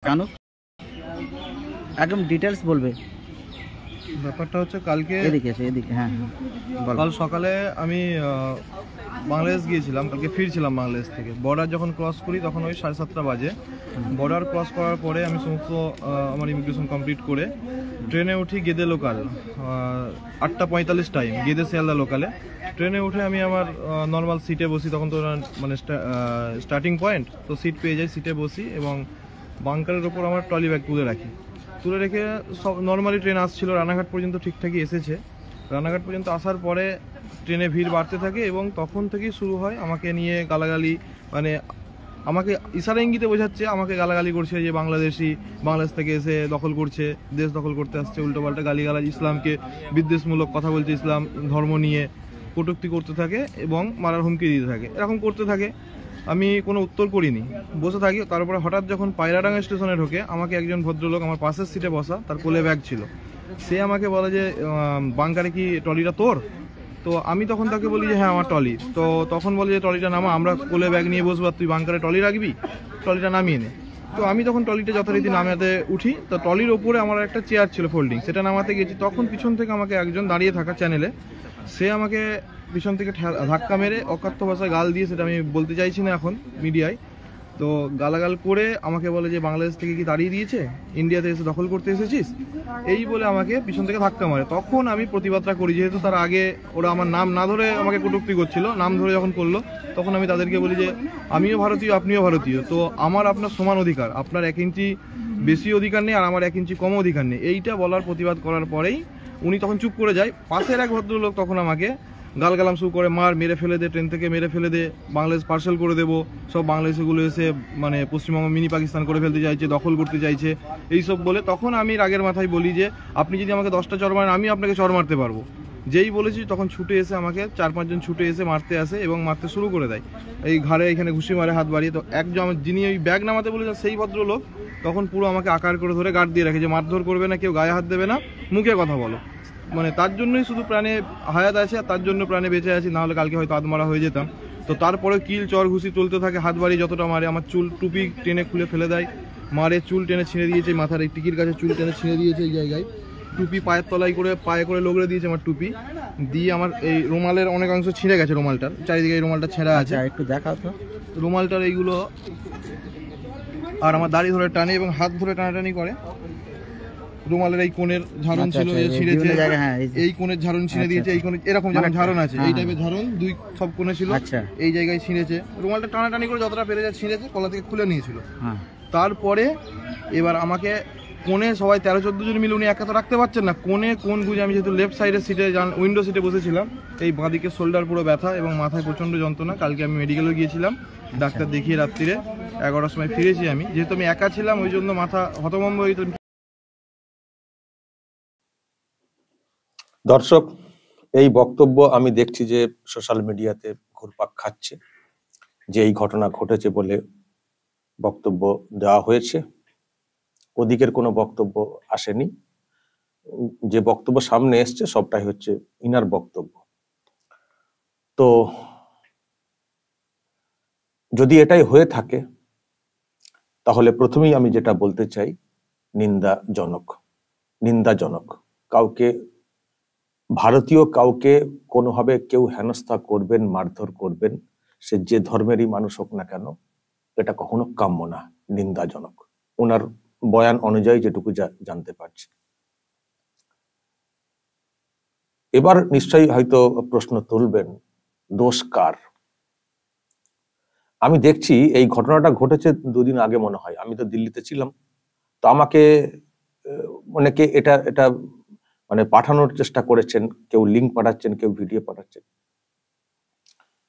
কেন একদম ডিটেলস বলবে। ব্যাপারটা হচ্ছে কালকে এদিকে হ্যাঁ কাল সকালে আমি বাংলাদেশ গিয়েছিলাম, কালকে ফিরছিলাম বাংলাদেশ থেকে। বর্ডার যখন ক্রস করি তখন ওই 7:30 বাজে। বর্ডার ক্রস করার পরে আমি সমস্ত আমার ইমিগ্রেশন কমপ্লিট করে ট্রেনে উঠি গেদে লোকাল, 8:45 টাইম, গেদে শিয়ালদা লোকালে। ট্রেনে উঠে আমি আমার নর্মাল সিটে বসি, তখন তো মানে স্টার্টিং পয়েন্ট, তো সিট পেয়ে যাই, সিটে বসি এবং বাংকারের ওপর আমার ট্রলি ব্যাগ তুলে রেখে সব নর্মালি ট্রেন আসছিল, রানাঘাট পর্যন্ত ঠিকঠাকই এসেছে। রানাঘাট পর্যন্ত আসার পরে ট্রেনে ভিড় বাড়তে থাকে এবং তখন থেকেই শুরু হয় আমাকে নিয়ে গালাগালি। মানে আমাকে ইশারা ইঙ্গিতে বোঝাচ্ছে, আমাকে গালাগালি করছে যে বাংলাদেশি, বাংলাদেশ থেকে এসে দখল করছে, দেশ দখল করতে আসছে, উল্টোপাল্টা গালিগালাজ, ইসলামকে বিদ্বেষমূলক কথা বলছে, ইসলাম ধর্ম নিয়ে কটূক্তি করতে থাকে এবং মারার হুমকি দিতে থাকে, এরকম করতে থাকে। আমি কোনো উত্তর করিনি, বসে থাকি। তারপরে হঠাৎ যখন পায়রাডাঙ্গা স্টেশনে ঢোকে, আমাকে একজন ভদ্রলোক, আমার পাশের সিটে বসা, তার কোলে ব্যাগ ছিল, সে আমাকে বলে যে বাংকারে কি ট্রলিটা তোর? তো আমি তখন তাকে বলি যে হ্যাঁ আমার ট্রলি। তো তখন বলে যে ট্রলিটা নামা, আমরা কোলে ব্যাগ নিয়ে বসবো আর তুই বাংকারে ট্রলি রাখবি, ট্রলিটা নামিয়ে নে। তো আমি তখন ট্রলিটা যথারীতি নামাতে উঠি, তো ট্রলির ওপরে আমার একটা চেয়ার ছিল ফোল্ডিং, সেটা নামাতে গেছি, তখন পিছন থেকে আমাকে একজন দাঁড়িয়ে থাকা চ্যানেলে, সে আমাকে পিছন থেকে ধাক্কা মেরে অকথ্য ভাষায় গাল দিয়ে, সেটা আমি বলতে চাইছি না এখন মিডিয়ায়, তো গালাগাল করে আমাকে বলে যে বাংলাদেশ থেকে কি দাঁড়িয়ে দিয়েছে, ইন্ডিয়াতে এসে দখল করতে এসেছিস, এই বলে আমাকে পিছন থেকে ধাক্কা মারে। তখন আমি প্রতিবাদটা করি, যেহেতু তার আগে ওরা আমার নাম না ধরে আমাকে কটূক্তি করছিল, নাম ধরে যখন করলো তখন আমি তাদেরকে বলি যে আমিও ভারতীয়, আপনিও ভারতীয়, তো আমার আপনার সমান অধিকার, আপনার 1 ইঞ্চি বেশি অধিকার নেই আর আমার 1 ইঞ্চি কম অধিকার নেই। এইটা বলার প্রতিবাদ করার পরেই উনি তখন চুপ করে যায়। পাশের এক ভদ্রলোক তখন আমাকে গালগালাম শুরু করে, মেরে ফেলে দে, ট্রেন থেকে মেরে ফেলে দে, বাংলাদেশ পার্সেল করে দেবো, সব বাংলাদেশিগুলো এসে মানে পশ্চিমবঙ্গ মিনি পাকিস্তান করে ফেলতে চাইছে, দখল করতে চাইছে, এইসব বলে। তখন আমি রাগের মাথায় বলি যে আপনি যদি আমাকে 10টা চড় মারেন, আমি আপনাকে চড় মারতে পারবো। যেই বলেছি তখন ছুটে এসে আমাকে 4-5 জন ছুটে এসে মারতে আসে এবং মারতে শুরু করে দেয়, এই ঘাড়ে এখানে ঘুষি মারে হাত বাড়িয়ে। তো একজন যিনি ওই ব্যাগ নামাতে বলেছেন সেই ভদ্রলোক তখন পুরো আমাকে আকার করে ধরে গার্ড দিয়ে রাখে যে মারধর করবে না, কেউ গায়ে হাত দেবে না, মুখে কথা বলো। মানে তার জন্যই শুধু প্রাণে হায়াত আছে আর তার জন্য প্রাণে বেঁচে আছি, নাহলে কালকে হয়তো আধমারা হয়ে যেতাম। তো তারপরে কিল চর ঘুষি চলতে থাকে, হাত বাড়ি যতটা মারে, আমার চুল টুপি টেনে খুলে ফেলে দেয়, মারে, চুল টেনে ছিঁড়ে দিয়েছে, মাথার এই টিকির কাছে চুল টেনে ছিঁড়ে দিয়েছে এই জায়গায়, টুপি পায়ের তলায় করে পায়ে করে লগড়ে দিয়েছে আমার টুপি দিয়ে, আমার এই রুমালের অনেক অংশ ছিঁড়ে গেছে, রুমালটার চারিদিকে এই রুমালটা ছেঁড়া আছে, একটু দেখাও তো রুমালটার এইগুলো। আর আমার দাড়ি ধরে টানে এবং হাত ধরে টানাটানি করে। রুমালের এই কোণের ঝাড়ন ছিল, ছিঁড়েছে, এই কোণের ঝাড়ন ছিঁড়ে দিয়েছে, এই কোণে এরকম যেমন ঝাড়ন আছে এই টাইপের ঝাড়ন দুই সব কোণে ছিল, এই জায়গায় ছিঁড়েছে। রুমালটা টানাটানি করে যতটা পেরে যায় ছিঁড়েছে, কলা থেকে খুলে নিয়েছিল। তারপরে এবার আমাকে কোণে সবাই 13-14 জন মিলে, উনি একা তো রাখতে পারছেন না, কোণে কোণ বুঝে, আমি যেহেতু লেফট সাইডের সিটে উইন্ডো সিটে বসেছিলাম, এই বাঁদিকে শোল্ডার পুরো ব্যথা এবং মাথায় প্রচণ্ড যন্ত্রণা। কালকে আমি মেডিকেলেও গিয়েছিলাম, ডাক্তার দেখিয়ে রাত্রিরে 11টার সময় ফিরেছি। আমি যেহেতু আমি একা ছিলাম ওই জন্য মাথা হতভম্ব হয়ে। দর্শক, এই বক্তব্য আমি দেখছি যে সোশ্যাল মিডিয়াতে ঘুরপাক খাচ্ছে, যে এই ঘটনা ঘটেছে বলে বক্তব্য দেওয়া হয়েছে, ওদিকের কোনো বক্তব্য আসেনি। যে বক্তব্য সামনে এসছে সবটাই হচ্ছে ইনার বক্তব্য। তো যদি এটাই হয়ে থাকে তাহলে প্রথমেই আমি যেটা বলতে চাই, নিন্দাজনক। কাউকে, ভারতীয় কাউকে কোনোভাবে কেউ হেনস্থা করবেন, মারধর করবেন, সে যে ধর্মেরই মানুষ হোক না কেন, এটা কখনো কাম্য না, নিন্দাজনক। ওনার বয়ান অনুযায়ী যেটুকু জানতে পারছি। এবার নিশ্চয়ই হয়তো প্রশ্ন তুলবেন, দোষ কার? আমি দেখছি এই ঘটনাটা ঘটেছে 2 দিন আগে মনে হয়, আমি তো দিল্লিতে ছিলাম। তো আমাকে অনেকে এটা মানে পাঠানোর চেষ্টা করেছেন, কেউ লিঙ্ক পাঠাচ্ছেন, কেউ ভিডিও পাঠাচ্ছেন,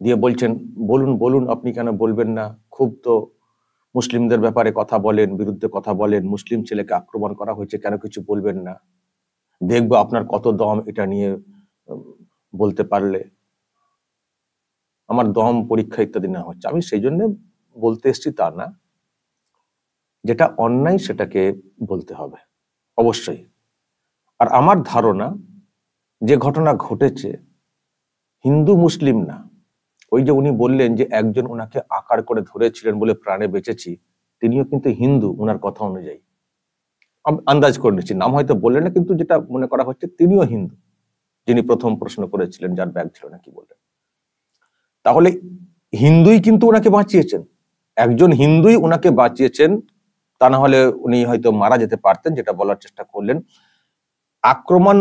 দিয়ে বলছেন বলুন আপনি কেন বলবেন না, খুব তো মুসলিমদের ব্যাপারে কথা বলেন, বিরুদ্ধে কথা বলেন, মুসলিম ছেলেকে আক্রমণ করা হয়েছে, কেন কিছু বলবেন না, দেখবো আপনার কত দম এটা নিয়ে বলতে পারলে। আমার দম পরীক্ষা ইত্যাদি না হচ্ছে, আমি সেই জন্য বলতে এসছি তা না, যেটা অন্যায় সেটাকে বলতে হবে অবশ্যই। আর আমার ধারণা যে ঘটনা ঘটেছে হিন্দু মুসলিম না, ওই যে উনি বললেন যে একজন ওনাকে আকার করে ধরেছিলেন বলে প্রাণে বেঁচেছি, তিনিও কিন্তু হিন্দু ওনার কথা অনুযায়ী, আন্দাজ করে নিচ্ছি, নাম হয়তো বললেন না, কিন্তু যেটা মনে করা হচ্ছে তিনিও হিন্দু, যিনি প্রথম প্রশ্ন করেছিলেন, যার ব্যাগ ছিল না কি বললেন। তাহলে হিন্দুই কিন্তু ওনাকে বাঁচিয়েছেন, একজন হিন্দুই ওনাকে বাঁচিয়েছেন, তা না হলে উনি হয়তো মারা যেতে পারতেন, যেটা বলার চেষ্টা করলেন। আক্রমণ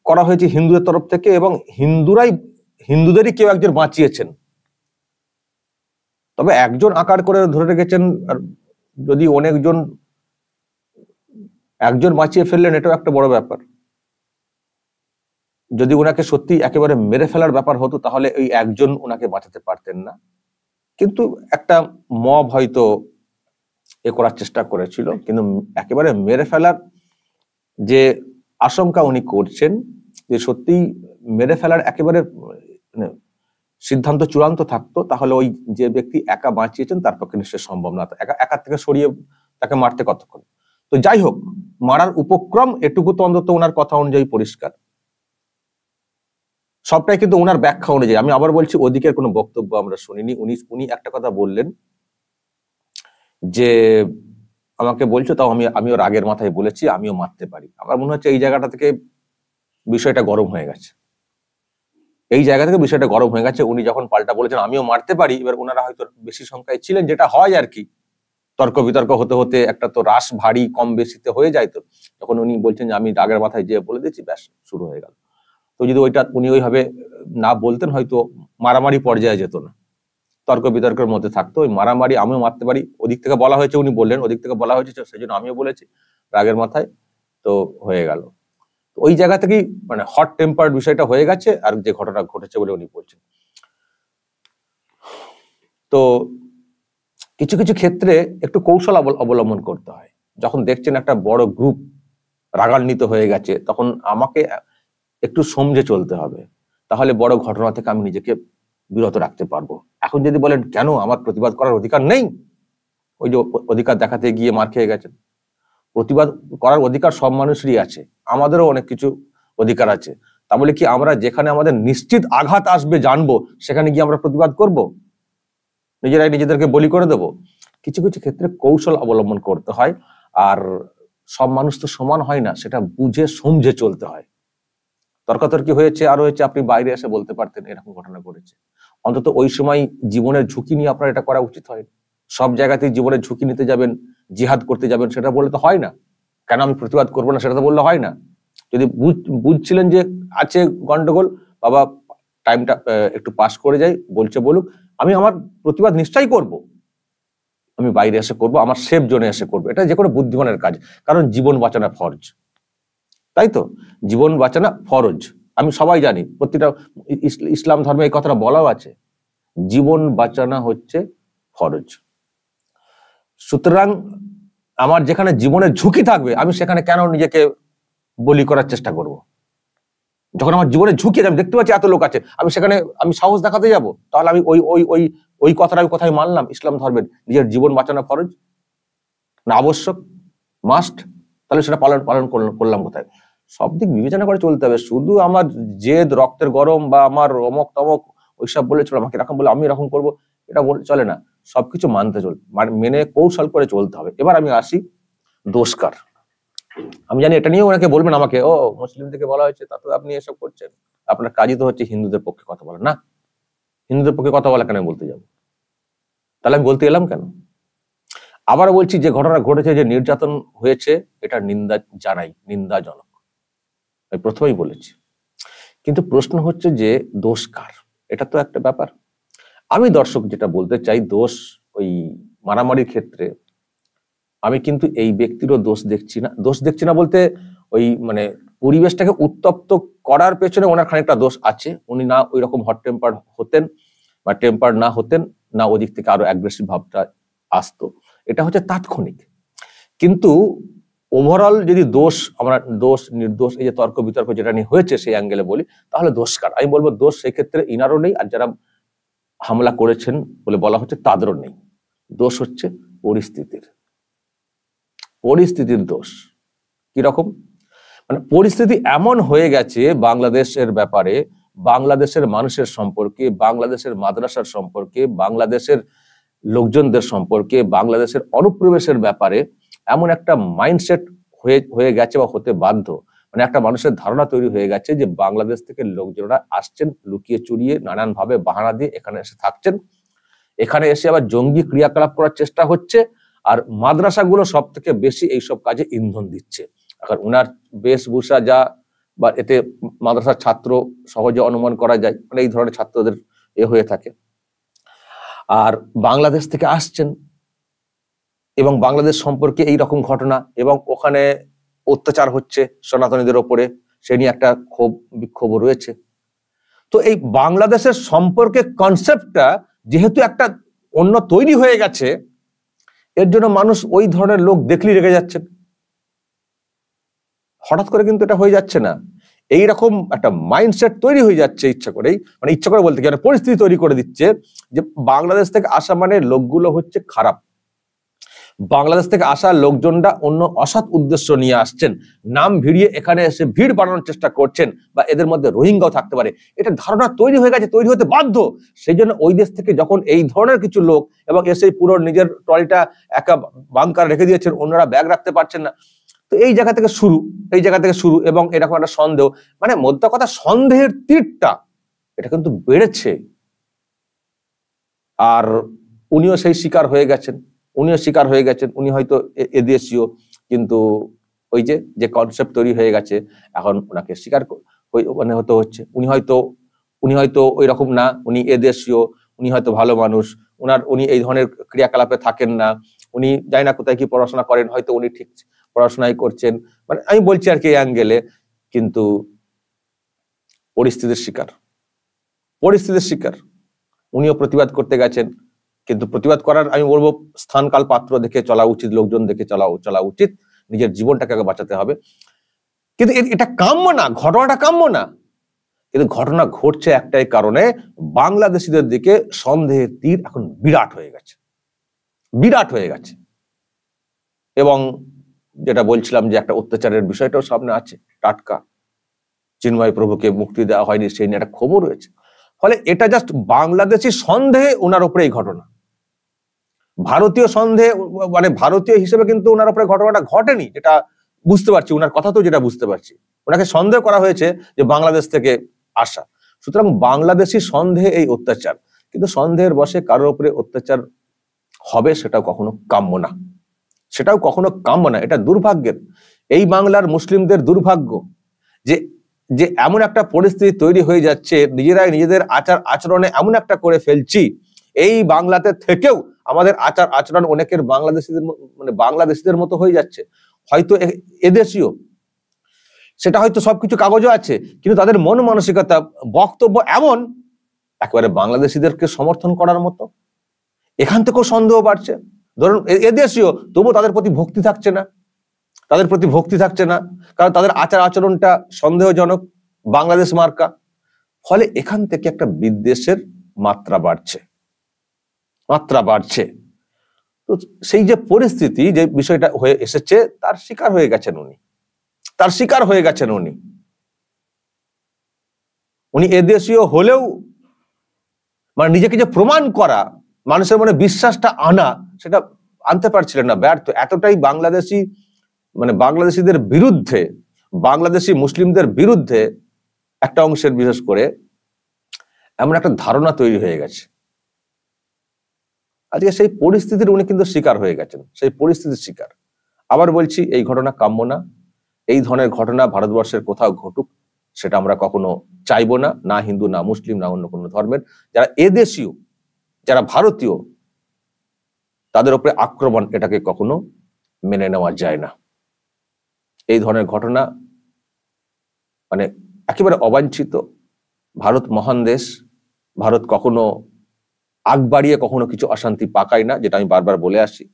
করা হয়েছে হিন্দুদের তরফ থেকে এবং হিন্দুদেরই কেউ একজন বাঁচিয়েছেন। তবে একজন আকার করে ধরে রেখেছেন, আর যদি একজন বাঁচিয়ে ফেললেন, এটাও একটা বড় ব্যাপার। যদি ওনাকে সত্যি একেবারে মেরে ফেলার ব্যাপার হতো তাহলে ওই একজন ওনাকে বাঁচাতে পারতেন না, কিন্তু একটা মব হয়তো এ করার চেষ্টা করেছিল। কিন্তু একেবারে মেরে ফেলার যে আশঙ্কা উনি করছেন, যে সত্যি মেরে ফেলার একেবারে সিদ্ধান্ত চূড়ান্ত থাকতো, তাহলে ওই যে ব্যক্তি একা বাঁচিয়েছেন তার পক্ষে নিশ্চয়ই সম্ভব না। একা থেকে সরিয়ে তাকে মারতে কতক্ষণ। তো যাই হোক, মারার উপক্রম এটুকু তো অন্তত ওনার কথা অনুযায়ী পরিষ্কার। সবটাই কিন্তু ওনার ব্যাখ্যা অনুযায়ী। আমি আবার বলছি, ওদিকের কোনো বক্তব্য আমরা শুনিনি। উনি একটা কথা বললেন যে আমাকে বলছো, তাও আমিও রাগের মাথায় বলেছি আমিও মারতে পারি। আমার মনে হচ্ছে এই জায়গাটা থেকে বিষয়টা গরম হয়ে গেছে। উনি যখন পাল্টা বলেছেন আমিও মারতে পারি, এবার ওনারা হয়তো বেশি সংখ্যায় ছিলেন, যেটা হয় আর কি, তর্ক বিতর্ক হতে হতে একটা তো রাস ভারী কম বেশিতে হয়ে যায়। তো যখন উনি বলছেন যে আমি রাগের মাথায় যে বলে দিচ্ছি, ব্যাস শুরু হয়ে গেল। তো যদি উনি ওইভাবে না বলতেন হয়তো মারামারি পর্যায়ে যেত না, তর্ক বিতর্কের মধ্যে থাকতো। ওই মারামারি আমিও মারতে পারি, ওদিক থেকে বলা হয়েছে, উনি বললেন ওদিক থেকে বলা হয়েছে, সেই জন্য আমিও বলেছি রাগের মাথায়, তো হয়ে গেল। ওই জায়গা থেকেই মানে হট টেম্পার বিষয়টা হয়ে গেছে, আর যে ঘটনা ঘটেছে বলে উনি বলছেন। তো কিছু কিছু ক্ষেত্রে একটু কৌশল অবলম্বন করতে হয়। যখন দেখছেন একটা বড় গ্রুপ রাগান্বিত হয়ে গেছে, তখন আমাকে একটু সমঝে চলতে হবে, তাহলে বড় ঘটনা থেকে আমি নিজেকে বিরত রাখতে পারবো। এখন যদি বলেন কেন আমার প্রতিবাদ করার অধিকার নেই, ওই যে অধিকার দেখাতে গিয়ে মার খেয়ে গেছেন। প্রতিবাদ করার অধিকার সব মানুষেরই আছে, আমাদেরও অনেক কিছু অধিকার আছে। তা বলে কি আমরা যেখানে আমাদের নিশ্চিত আঘাত আসবে জানবো, সেখানে গিয়ে আমরা প্রতিবাদ করব, নিজেরাই নিজেদেরকে বলি করে দেব? কিছু কিছু ক্ষেত্রে কৌশল অবলম্বন করতে হয়, আর সব মানুষ তো সমান হয় না, সেটা বুঝে সমঝে চলতে হয়। তর্কাতর্কি হয়েছে আর হয়েছে, আপনি বাইরে এসে বলতে পারতেন এরকম ঘটনা ঘটেছে। অন্তত ওই সময় জীবনের ঝুঁকি নিয়ে আপনার এটা করা উচিত হয়। সব জায়গাতেই জীবনের ঝুঁকি নিতে যাবেন, জিহাদ করতে যাবেন, সেটা বললে তো হয় না। কেন আমি প্রতিবাদ করবো না, সেটা তো বললে হয় না। যদি বুঝছিলেন যে আছে গন্ডগোল, বাবা টাইমটা একটু পাস করে যাই, বলছে বলুক, আমি আমার প্রতিবাদ নিশ্চয়ই করব, আমি বাইরে এসে করব, আমার সেফ জোনে এসে করবো। এটা যে কোনো বুদ্ধিমানের কাজ, কারণ জীবন বাঁচানো ফরজ, তাই তো? জীবন বাঁচানো ফরজ, আমি সবাই জানি, প্রতিটা ইসলাম ধর্মে এই কথাটা বলাও আছে, জীবন বাঁচানো হচ্ছে ফরজ। সুতরাং আমার যেখানে জীবনের ঝুঁকি থাকবে, আমি সেখানে কেন নিজেকে বলি করার চেষ্টা করব? যখন আমার জীবনের ঝুঁকি আছে, আমি দেখতে পাচ্ছি এত লোক আছে, আমি সাহস দেখাতে যাব? তাহলে আমি ওই কথাটা আমি কোথায় মানলাম? ইসলাম ধর্মের নিজের জীবন বাঁচানো ফরজ না আবশ্যক, মাস্ট, তাহলে সেটা পালন করলাম কোথায়? সব দিক বিবেচনা করে চলতে হবে। শুধু আমার জেদ, রক্তের গরম বা আমার অমক তমক ওইসব বলে চলো, আমাকে এরকম বলে আমি এরকম করবো, এটা চলে না। সবকিছু মেনে কৌশল করে চলতে হবে। এবার আমি আসি দোষকার। আমি জানি এটা নিয়ে ওনাকে বলবেন আমাকে, ও মুসলিম থেকে বলা হয়েছে, তা তো আপনি এসব করছেন, আপনার কাজই তো হচ্ছে হিন্দুদের পক্ষে কথা বলা। না, হিন্দুদের পক্ষে কথা বলা কেন বলতে যাবো? তাহলে আমি বলতে এলাম কেন? আবার বলছি, যে ঘটনা ঘটেছে, যে নির্যাতন হয়েছে, এটা নিন্দা জানাই, নিন্দাজনক, আমি প্রথমেই বলেছি। কিন্তু প্রশ্ন হচ্ছে যে দোষ কার, এটা তো একটা ব্যাপার। আমি দর্শক যেটা বলতে চাই, দোষ ওই মারামারির ক্ষেত্রে আমি কিন্তু এই ব্যক্তিরও দোষ দেখছি না বলতে ওই মানে পরিবেশটাকে উত্তপ্ত করার পেছনে ওনার খানিকটা দোষ আছে। উনি না ওই রকম হট টেম্পার হতেন বা টেম্পার না হতেন, না ওদিক থেকে আরো অ্যাগ্রেসিভ ভাবটা আসতো, এটা হচ্ছে তাৎক্ষণিক। কিন্তু ওভারঅল যদি আমরা দোষ নির্দোষ, এই যে তর্ক বিতর্ক যেটা নিয়ে হয়েছে সেই অ্যাঙ্গেলে বলি, তাহলে দোষ কার? আমি বলবো দোষ সেই ক্ষেত্রে ইনারও নেই, আর যারা হামলা করেছেন বলে বলা হচ্ছে তাদেরও নেই। দোষ হচ্ছে পরিস্থিতির দোষ। কিরকম? মানে পরিস্থিতি এমন হয়ে গেছে বাংলাদেশের ব্যাপারে, বাংলাদেশের মানুষের সম্পর্কে, বাংলাদেশের মাদ্রাসার সম্পর্কে, বাংলাদেশের লোকজনদের সম্পর্কে, বাংলাদেশের অনুপ্রবেশের ব্যাপারে এমন একটা মাইন্ডসেট হয়ে গেছে বা হতে বাধ্য, মানে একটা মানুষের ধারণা তৈরি হয়ে গেছে যে বাংলাদেশ থেকে লোকজনরা আসছেন লুকিয়ে চুরিয়ে নানান ভাবে বাহানা দিয়ে এখানে এসে থাকছেন, এখানে এসে আবার জঙ্গি ক্রিয়াকলাপ করার চেষ্টা হচ্ছে, আর মাদ্রাসাগুলো সব থেকে বেশি এইসব কাজে ইন্ধন দিচ্ছে। এখন উনার বেশভূষা যা, বা এতে মাদ্রাসার ছাত্র সহজে অনুমান করা যায়, মানে এই ধরনের ছাত্রদের হয়ে থাকে। আর বাংলাদেশ থেকে আসছেন এবং বাংলাদেশ সম্পর্কে এই রকম ঘটনা, এবং ওখানে অত্যাচার হচ্ছে সনাতনীদের ওপরে, সে নিয়ে একটা বিক্ষোভ রয়েছে। তো এই বাংলাদেশের সম্পর্কে কনসেপ্টটা যেহেতু একটা অন্য তৈরি হয়ে গেছে, এর জন্য মানুষ ওই ধরনের লোক দেখলেই রেগে যাচ্ছেন। হঠাৎ করে কিন্তু এটা হয়ে যাচ্ছে না, এইরকম একটা মাইন্ডসেট তৈরি হয়ে যাচ্ছে ইচ্ছা করেই, মানে ইচ্ছা করে বলতে কি, পরিস্থিতি তৈরি করে দিচ্ছে যে বাংলাদেশ থেকে আসা মানে লোকগুলো হচ্ছে খারাপ, বাংলাদেশ থেকে আসা লোকজনরা অন্য অসৎ উদ্দেশ্য নিয়ে আসছেন, নাম ভিড়িয়ে এখানে এসে ভিড় বাড়ানোর চেষ্টা করছেন, বা এদের মধ্যে রোহিঙ্গাও থাকতে পারে, এটা ধারণা তৈরি হয়ে গেছে, তৈরি হতে বাধ্য। সেই জন্য ওই দেশ থেকে যখন এই ধরনের কিছু লোক এবং এসে পুরো নিজের ট্রলিটা একা বাংকার রেখে দিয়েছেন, অন্যরা ব্যাগ রাখতে পারছেন না, তো এই জায়গা থেকে শুরু, এবং এরকম একটা সন্দেহ, মানে মধ্য কথা সন্দেহের তীরটা এটা কিন্তু বেড়েছে। আর উনিও সেই শিকার হয়ে গেছেন, উনি হয়তো এদেশীয়, কিন্তু ওই যে কনসেপ্ট তৈরি হয়ে গেছে, এখন ওনাকে স্বীকার মানে হতে হচ্ছে। উনি হয়তো ওই রকম না, উনি এদেশীয়, উনি হয়তো ভালো মানুষ, উনি এই ধরনের ক্রিয়াকলাপে থাকেন না, উনি জানি না কোথায় কি পড়াশোনা করেন, হয়তো উনি ঠিক পড়াশোনাই করছেন, মানে আমি বলছি আর কি এই অ্যাঙ্গেলে, কিন্তু পরিস্থিতির শিকার উনিও প্রতিবাদ করতে গেছেন, কিন্তু প্রতিবাদ করার আমি বলবো স্থান কাল পাত্র দেখে চলা উচিত, লোকজন দেখে চলা উচিত, নিজের জীবনটাকে আগে বাঁচাতে হবে। কিন্তু এটা কাম্য না, ঘটনাটা কাম্য না, কিন্তু ঘটনা ঘটছে একটাই কারণে, বাংলাদেশিদের দিকে সন্দেহের তীর এখন বিরাট হয়ে গেছে। এবং যেটা বলছিলাম যে একটা অত্যাচারের বিষয়টাও সামনে আছে, টাটকা, চিন্ময় প্রভুকে মুক্তি দেওয়া হয়নি সেই নিয়ে একটা খবর রয়েছে। ফলে এটা জাস্ট বাংলাদেশি সন্দেহে ওনার উপরে এই ঘটনা, ভারতীয় সন্দেহে, মানে ভারতীয় হিসেবে কিন্তু ওনার উপরে ঘটনাটা ঘটেনি, যেটা বুঝতে পারছি, ওনার কথা তো যেটা বুঝতে পারছি, ওনাকে সন্দেহ করা হয়েছে যে বাংলাদেশ থেকে আসা। সুতরাং বাংলাদেশি সন্দেহে এই অত্যাচার, কিন্তু সন্দেহের বশে কারোর উপরে অত্যাচার হবে সেটাও কখনো কাম্য না, এটা দুর্ভাগ্যের, এই বাংলার মুসলিমদের দুর্ভাগ্য যে এমন একটা পরিস্থিতি তৈরি হয়ে যাচ্ছে, নিজেরাই নিজেদের আচার আচরণে এমন একটা করে ফেলছি, এই বাংলাতে থেকেও আমাদের আচার আচরণ অনেকের বাংলাদেশিদের মতো হয়ে যাচ্ছে, হয়তো এদেশীয়, সেটা হয়তো সবকিছু কাগজও আছে, কিন্তু তাদের মন মানসিকতা, বক্তব্য এমন একেবারে বাংলাদেশিদেরকে সমর্থন করার মতো। এখান থেকেও সন্দেহ বাড়ছে, ধরুন এদেশীয়, তবুও তাদের প্রতি ভক্তি থাকছে না, কারণ তাদের আচার আচরণটা সন্দেহজনক, বাংলাদেশ মার্কা। ফলে এখান থেকে একটা বিদ্বেষের মাত্রা বাড়ছে। তো সেই যে পরিস্থিতি, যে বিষয়টা হয়ে এসেছে, তার শিকার হয়ে গেছেন উনি এদেশীয় হলেও, মানে নিজেকে যে প্রমাণ করা, মানুষের মনে বিশ্বাসটা আনা, সেটা আনতে পারছিলেন না, ব্যর্থ। এতটাই বাংলাদেশিদের বিরুদ্ধে, বাংলাদেশি মুসলিমদের বিরুদ্ধে একটা অংশের বিশেষ করে এমন একটা ধারণা তৈরি হয়ে গেছে। আজকে সেই পরিস্থিতির উনি কিন্তু শিকার হয়ে গেছেন, সেই পরিস্থিতির শিকার। আবার বলছি, এই ঘটনা কাম্য না, এই ধরনের ঘটনা ভারতবর্ষের কোথাও ঘটুক সেটা আমরা কখনো চাইবো না, না হিন্দু, না মুসলিম, না অন্য কোনো ধর্মের। যারা এদেশীয়, যারা ভারতীয়, তাদের উপরে আক্রমণ, এটাকে কখনো মেনে নেওয়া যায় না। এই ধরনের ঘটনা মানে একেবারে অবাঞ্ছিত। ভারত মহান দেশ, ভারত কখনো আগ বাড়িয়ে কখনো কিছু অশান্তি পাকায় না, যেটা আমি বারবার বলে আসি।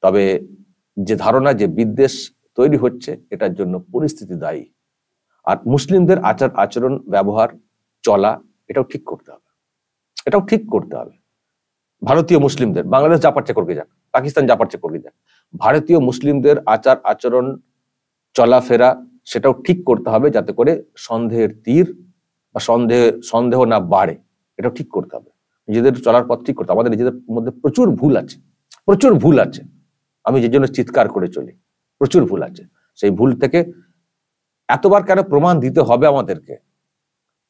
তবে যে ধারণা, যে বিদ্বেষ তৈরি হচ্ছে, এটার জন্য পরিস্থিতি দায়ী। আর মুসলিমদের আচার আচরণ, ব্যবহার, চলা, এটাও ঠিক করতে হবে। ভারতীয় মুসলিমদের, বাংলাদেশ যা পারছে করতে যাক, পাকিস্তান যা পারছে করতে যাক, ভারতীয় মুসলিমদের আচার আচরণ, চলাফেরা, সেটাও ঠিক করতে হবে, যাতে করে সন্দেহের তীর বা সন্দেহ না বাড়ে, এটাও ঠিক করতে হবে। নিজেদের চলার পথ ঠিক করতে। আমাদের নিজেদের মধ্যে প্রচুর ভুল আছে, প্রচুর ভুল আছে। আমি যে জন্য চিৎকার করে চলি, প্রচুর ভুল আছে। সেই ভুল থেকে এতবার কেন প্রমাণ দিতে হবে আমাদেরকে?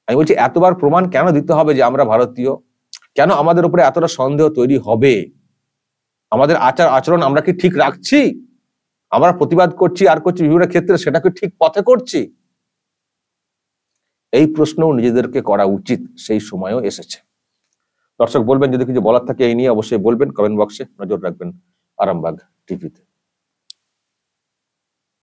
আমি বলছি এতবার প্রমাণ কেন দিতে হবে যে আমরা ভারতীয়? কেন আমাদের উপরে এতটা সন্দেহ তৈরি হবে? আমাদের আচার আচরণ আমরা কি ঠিক রাখছি? আমরা প্রতিবাদ করছি আর করছি বিভিন্ন ক্ষেত্রে, সেটা কি ঠিক পথে করছি? এই প্রশ্নও নিজেদেরকে করা উচিত, সেই সময়ও এসেছে। দর্শক বলবেন, যদি কিছু বলার থাকে এই নিয়ে অবশ্যই বলবেন, কমেন্ট বক্সে নজর রাখবেন আরামবাগ টিভিতে।